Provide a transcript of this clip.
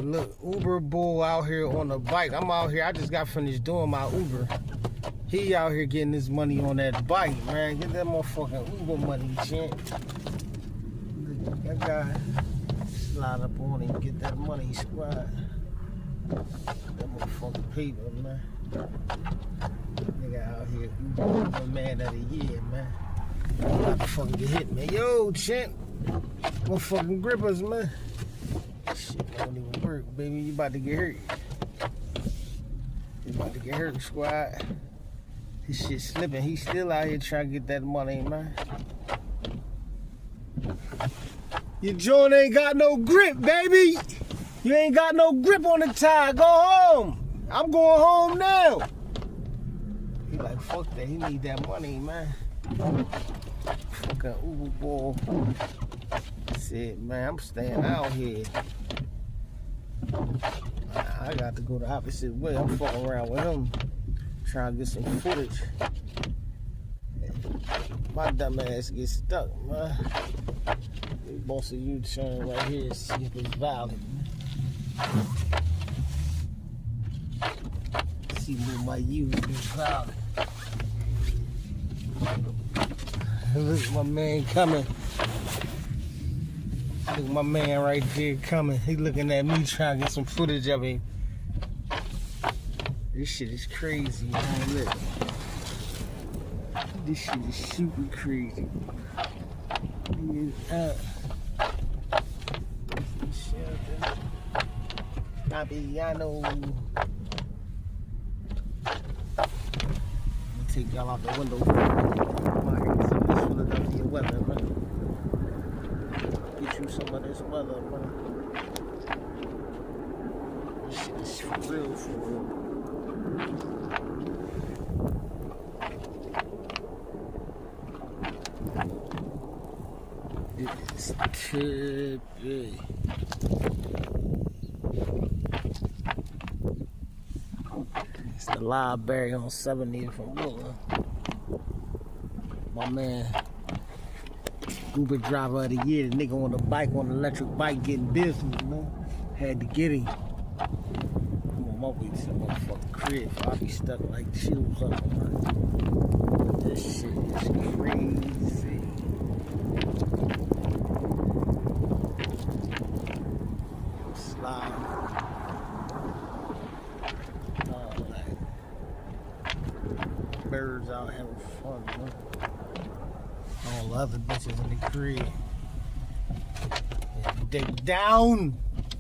Look, Uber bull out here on the bike. I'm out here. I just got finished doing my Uber. He out here getting his money on that bike, man. Get that motherfucking Uber money, gent. Look, that guy slide up on him, get that money, squad. That motherfucking paper, man. Nigga out here, Uber man of the year, man. I'm about to fucking get hit, man. Yo, gent. Motherfucking grippers, man. Shit don't even work, baby. You about to get hurt. You about to get hurt, squad. His shit slipping. He still out here trying to get that money, man. Your joint ain't got no grip, baby. You ain't got no grip on the tire. Go home. I'm going home now. He like, fuck that. He need that money, man. Fucking Uber boy. Said, man, I'm staying out here. I got to go the opposite way. I'm fucking around with him, trying to get some footage. My dumb ass gets stuck, man. We boss a U-turn right here, see if it's valid. See what my U is valid. Look at my man coming. Look at my man right there coming. He looking at me trying to get some footage of him. This shit is crazy, man. Look. This shit is super crazy. He is up. Fabiano. Take y'all out the window. I'm out here get some of this Philadelphia weather, man. Get you some of this weather, man. This shit is for real, for real. It is trippy. It's the library on 70th from Woodland. My man, Uber driver of the year, the nigga on the bike, on the electric bike, getting business, man. Had to get him. I'm on my way to the motherfucking crib. I'll be stuck like shoes up, man. This shit is crazy. Slide. Birds out having fun, man. All the other bitches in the crib. Dig down.